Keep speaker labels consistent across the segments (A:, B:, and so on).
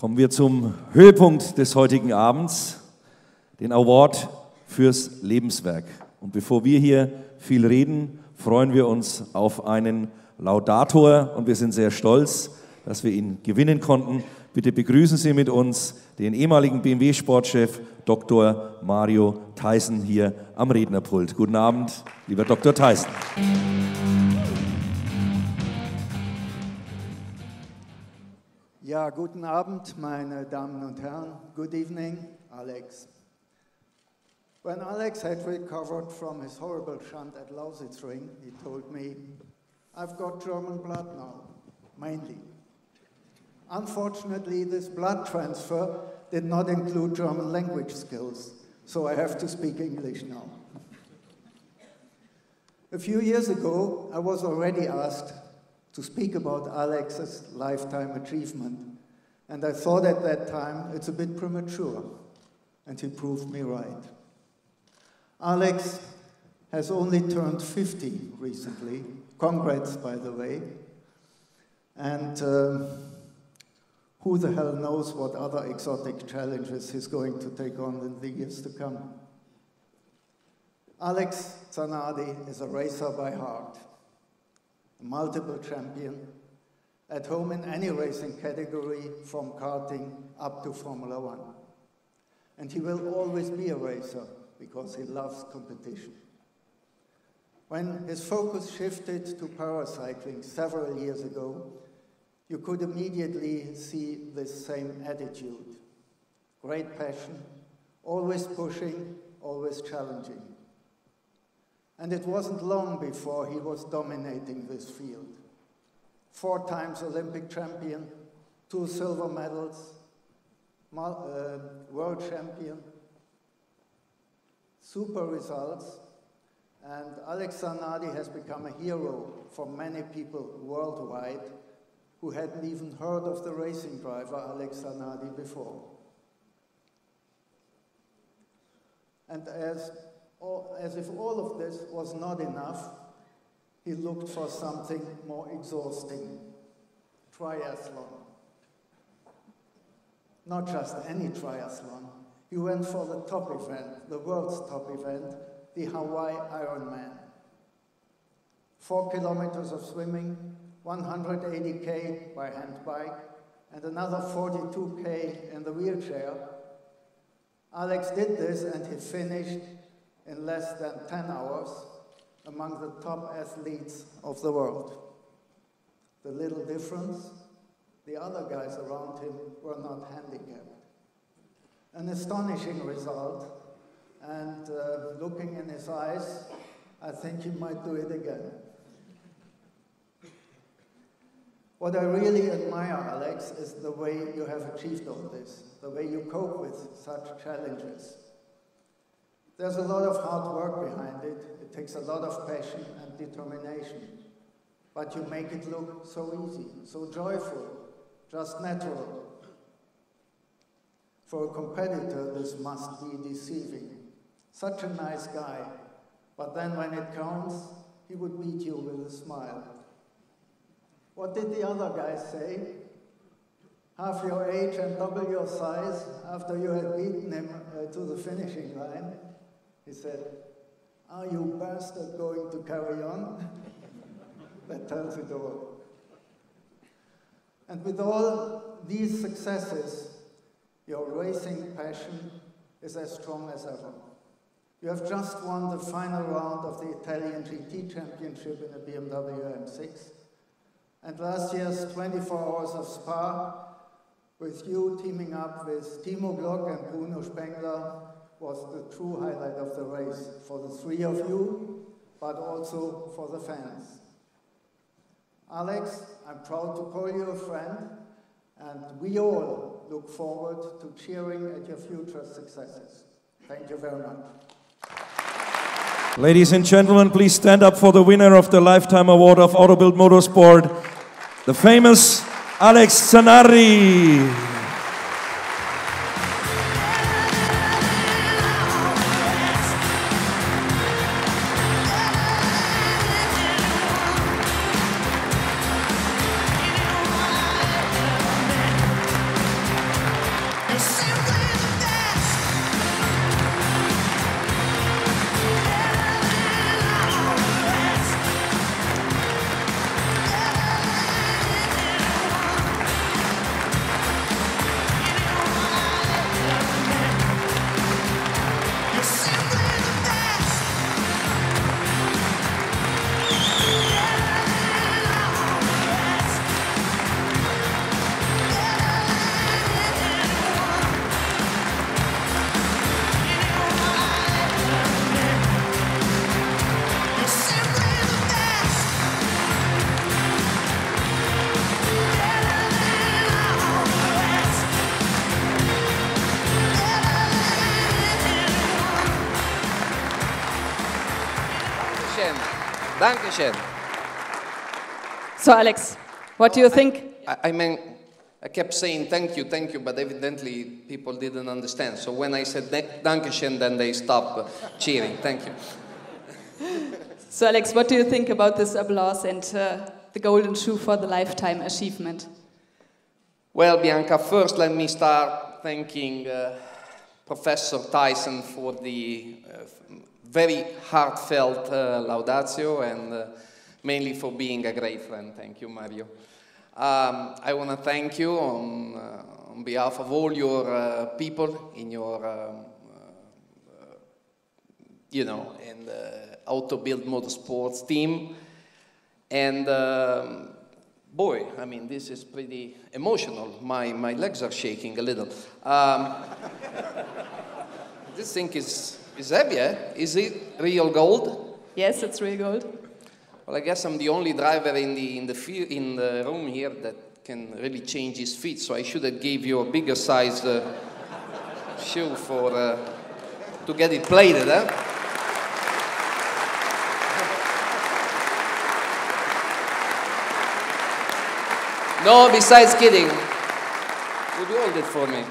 A: Kommen wir zum Höhepunkt des heutigen Abends, den Award fürs Lebenswerk. Und bevor wir hier viel reden, freuen wir uns auf einen Laudator und wir sind sehr stolz, dass wir ihn gewinnen konnten. Bitte begrüßen Sie mit uns den ehemaligen BMW-Sportchef Dr. Mario Theissen hier am Rednerpult. Guten Abend, lieber Dr. Theissen.
B: Ja, guten Abend, meine Damen und Herren. Good evening, Alex. When Alex had recovered from his horrible shunt at Lausitzring, he told me, "I've got German blood now, mainly." Unfortunately, this blood transfer did not include German language skills, so I have to speak English now. A few years ago, I was already asked to speak about Alex's lifetime achievement, and I thought at that time it's a bit premature, and he proved me right. Alex has only turned 50 recently. Congrats, by the way. And who the hell knows what other exotic challenges he's going to take on in the years to come. Alex Zanardi is a racer by heart, a multiple champion, at home in any racing category from karting up to Formula One. And he will always be a racer because he loves competition. When his focus shifted to paracycling several years ago, you could immediately see this same attitude. Great passion, always pushing, always challenging. And it wasn't long before he was dominating this field. 4 times Olympic champion, 2 silver medals, world champion, super results, and Alex Zanardi has become a hero for many people worldwide who hadn't even heard of the racing driver Alex Zanardi before. And as if all of this was not enough, he looked for something more exhausting: triathlon. Not just any triathlon. He went for the top event, the world's top event, the Hawaii Ironman. 4 kilometers of swimming, 180K by hand bike, and another 42K in the wheelchair. Alex did this and he finished in less than 10 hours among the top athletes of the world. The little difference, the other guys around him were not handicapped. An astonishing result, and looking in his eyes, I think he might do it again. What I really admire, Alex, is the way you have achieved all this, the way you cope with such challenges. There's a lot of hard work behind it. It takes a lot of passion and determination. But you make it look so easy, so joyful, just natural. For a competitor, this must be deceiving. Such a nice guy, but then when it counts, he would beat you with a smile. What did the other guys say? Half your age and double your size after you had beaten him to the finishing line. He said, "Are you bastard going to carry on?" That tells it all. And with all these successes, your racing passion is as strong as ever. You have just won the final round of the Italian GT Championship in a BMW M6. And last year's 24 Hours of Spa, with you teaming up with Timo Glock and Bruno Spengler, was the true highlight of the race for the 3 of you, but also for the fans. Alex, I'm proud to call you a friend, and we all look forward to cheering at your future successes. Thank you very much.
A: Ladies and gentlemen, please stand up for the winner of the Lifetime Award of AutoBILD Motorsport, the famous Alex Zanardi.
C: Dankeschön.
D: So, Alex, what do you think?
C: I mean, I kept saying thank you, but evidently people didn't understand. So when I said Dankeschön, then they stopped cheering. Thank you.
D: So, Alex, what do you think about this applause and the golden shoe for the lifetime achievement?
C: Well, Bianca, first let me start thanking Professor Tyson for the very heartfelt laudatio and mainly for being a great friend. Thank you, Mario. I want to thank you on behalf of all your people in your, in the Auto BILD Motorsports team. And boy, I mean, this is pretty emotional. My legs are shaking a little. This thing is heavy, eh? Is it real gold?
D: Yes, it's real gold.
C: Well, I guess I'm the only driver in the room here that can really change his feet, so I should have gave you a bigger size shoe for to get it plated, eh? No, besides kidding. Would you hold it for me?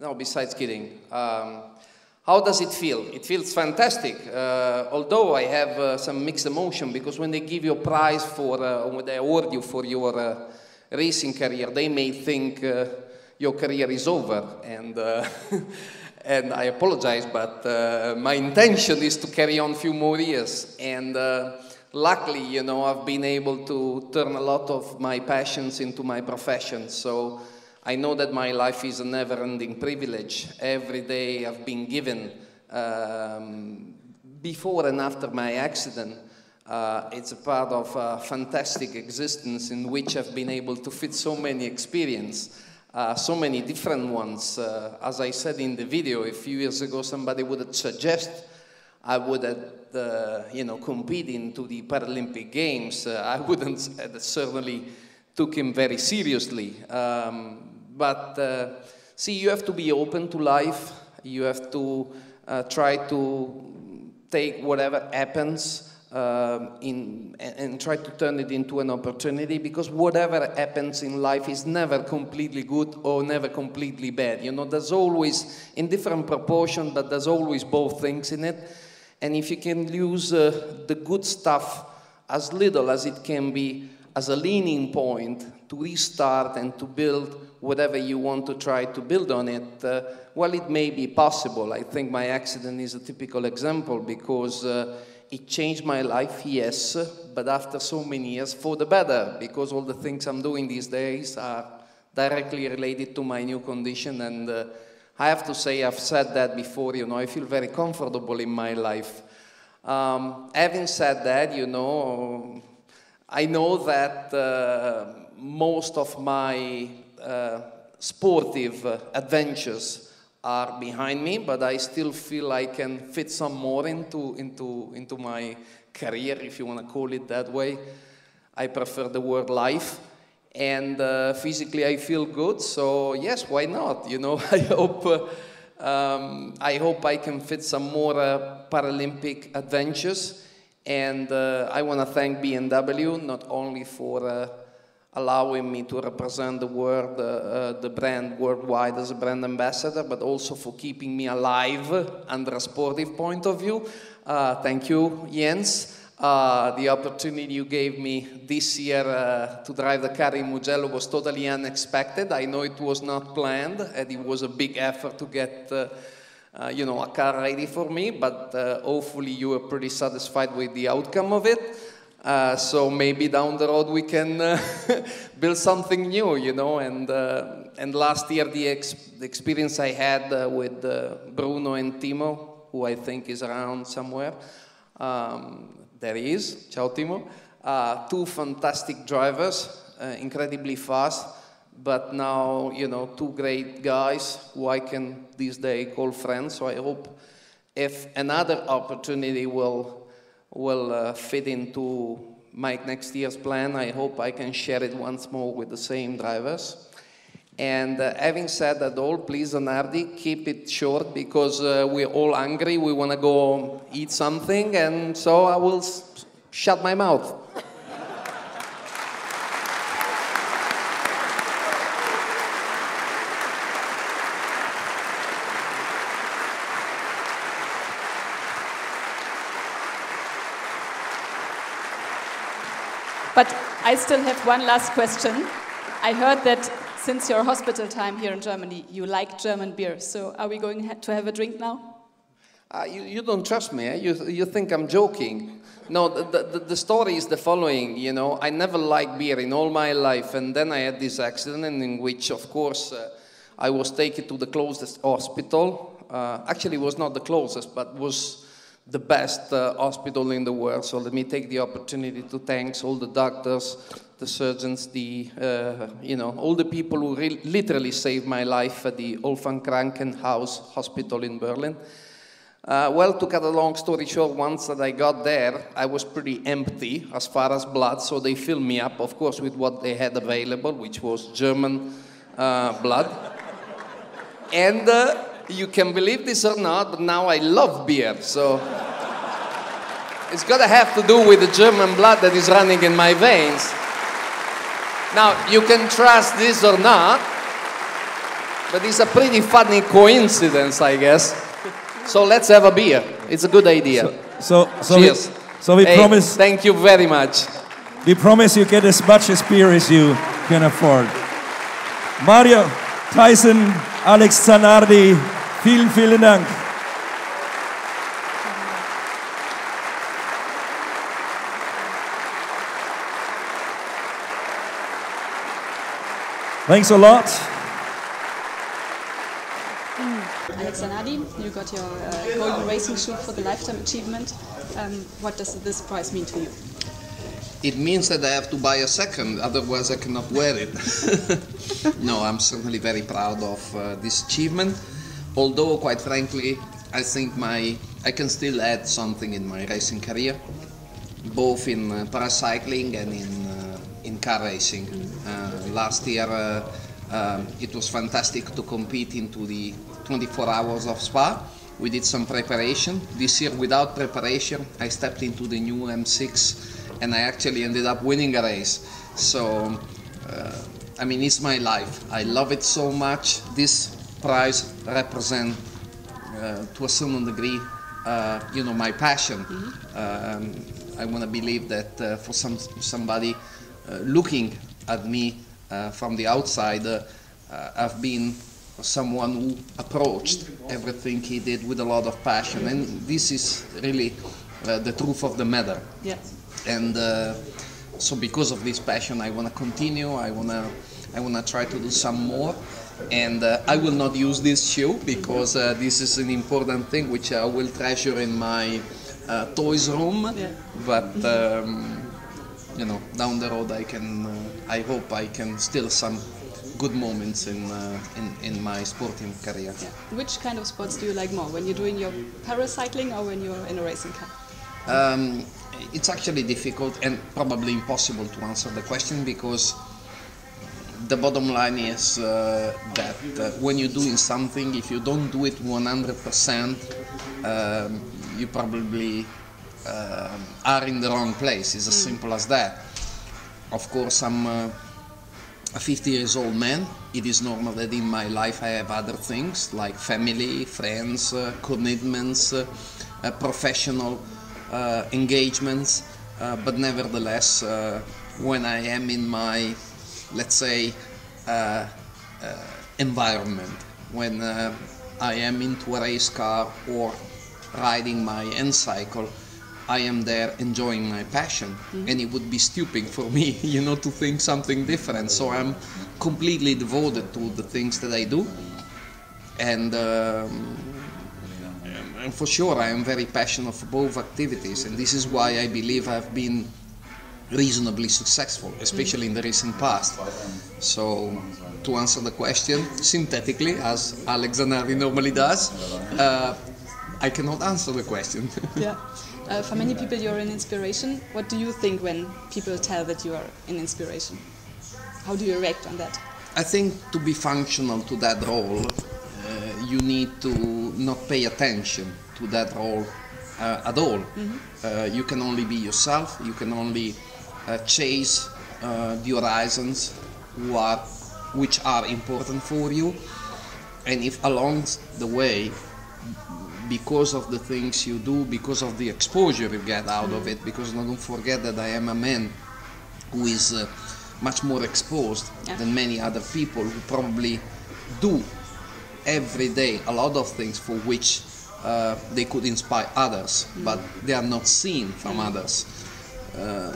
C: No, besides kidding. How does it feel? It feels fantastic. Although I have some mixed emotion, because when they give you a prize for, when they award you for your racing career, they may think your career is over. And, and I apologize, but my intention is to carry on a few more years. And luckily, I've been able to turn a lot of my passions into my profession. So I know that my life is a never-ending privilege. Every day I've been given, before and after my accident, it's a part of a fantastic existence in which I've been able to fit so many experiences, so many different ones. As I said in the video, a few years ago, somebody would have suggested I would have, compete into the Paralympic Games. I wouldn't certainly took him very seriously. But see, you have to be open to life. You have to try to take whatever happens and try to turn it into an opportunity, because whatever happens in life is never completely good or never completely bad. There's always, in different proportion, but there's always both things in it. And if you can use the good stuff as little as it can be as a leaning point to restart and to build whatever you want to try to build on it, well, it may be possible. I think my accident is a typical example, because it changed my life, yes, but after so many years for the better, because all the things I'm doing these days are directly related to my new condition. And I have to say, I've said that before, I feel very comfortable in my life. Having said that, I know that most of my sportive adventures are behind me, but I still feel I can fit some more into my career, if you want to call it that way. I prefer the word life. And physically I feel good, so yes, why not? I hope I can fit some more Paralympic adventures. And I want to thank BMW not only for allowing me to represent the brand worldwide as a brand ambassador, but also for keeping me alive under a sportive point of view. Thank you, Jens. The opportunity you gave me this year to drive the car in Mugello was totally unexpected. I know it was not planned, and it was a big effort to get a car ready for me, but hopefully you were pretty satisfied with the outcome of it. So maybe down the road we can build something new, and last year the experience I had with Bruno and Timo, who I think is around somewhere, there he is, ciao Timo, two fantastic drivers, incredibly fast, but now, two great guys who I can this day call friends. So I hope if another opportunity will fit into my next year's plan, I hope I can share it once more with the same drivers. And having said that all, please, Zanardi, keep it short because we're all hungry. We want to go eat something, and so I will shut my mouth.
D: But I still have one last question. I heard that since your hospital time here in Germany, you like German beer. So are we going to have a drink now?
C: You don't trust me, eh? You think I'm joking. No, the story is the following, you know. I never liked beer in all my life, and then I had this accident in which, of course, I was taken to the closest hospital. Actually, it was not the closest, but was the best hospital in the world. So let me take the opportunity to thank all the doctors, the surgeons, you know, all the people who literally saved my life at the Olfenkrankenhaus Hospital in Berlin. Well, to cut a long story short, once that I got there, I was pretty empty as far as blood, so they filled me up, of course, with what they had available, which was German blood. And you can believe this or not, but now I love beer, so it's got to have to do with the German blood that is running in my veins. Now, you can trust this or not, but it's a pretty funny coincidence, I guess. So let's have a beer. It's a good idea. Cheers.
A: We promise.
C: Thank you very much.
A: We promise you get as much as beer as you can afford. Mario, Tyson, Alex Zanardi, vielen, vielen Dank. Thanks a lot.
D: Alex Zanardi, you got your Golden Racing Shoe for the Lifetime Achievement. What does this prize mean to you?
C: It means that I have to buy a second, otherwise I cannot wear it. No, I'm certainly very proud of this achievement. Although, quite frankly, I think I can still add something in my racing career, both in paracycling and in car racing. Last year, it was fantastic to compete into the 24 hours of Spa. We did some preparation. This year, without preparation, I stepped into the new M6 and I actually ended up winning a race. So, I mean, it's my life. I love it so much. This prize represents, to a certain degree, you know, my passion. I want to believe that for somebody looking at me from the outside, I've been someone who approached everything he did with a lot of passion, and this is really the truth of the matter.
D: Yeah.
C: And so, because of this passion, I want to continue. I want to try to do some more, and I will not use this shoe because this is an important thing which I will treasure in my toys room. Yeah. But you know, down the road, I hope I can still some good moments in my sporting career.
D: Yeah. Which kind of sports do you like more? When you're doing your paracycling or when you're in a racing car?
C: It's actually difficult and probably impossible to answer the question because the bottom line is that when you're doing something, if you don't do it 100%, you probably are in the wrong place. It's as simple as that. Of course, I'm a 50 years old man. It is normal that in my life I have other things like family, friends, commitments, professional engagements, but nevertheless, when I am in my, let's say, environment, when I am into a race car or riding my N-cycle, I am there enjoying my passion, and it would be stupid for me, you know, to think something different. So I'm completely devoted to the things that I do, and for sure I am very passionate for both activities, and this is why I believe I've been reasonably successful, especially in the recent past. So, to answer the question synthetically, as Alex Zanardi normally does, I cannot answer the question.
D: Yeah. For many people you're an inspiration. What do you think when people tell that you are an inspiration? How do you react on that?
C: I think to be functional to that role, you need to not pay attention to that role at all. You can only be yourself, you can only chase the horizons which are important for you, and if along the way, because of the things you do, because of the exposure you get out of it, because don't forget that I am a man who is much more exposed than many other people who probably do every day a lot of things for which they could inspire others, but they are not seen from others.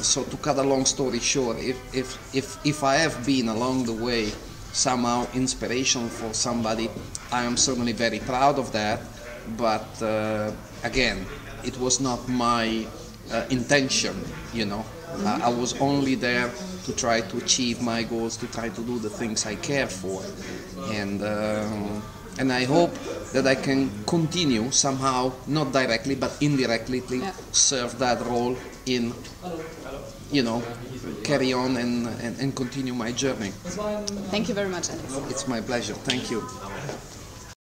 C: So to cut a long story short, if I have been along the way somehow inspirational for somebody, I am certainly very proud of that, but again, it was not my intention, you know. I was only there to try to achieve my goals, to try to do the things I care for, and I hope that I can continue somehow, not directly but indirectly, serve that role in, you know, carry on and continue my journey.
D: Thank you very much, Alex.
C: It's my pleasure. Thank you.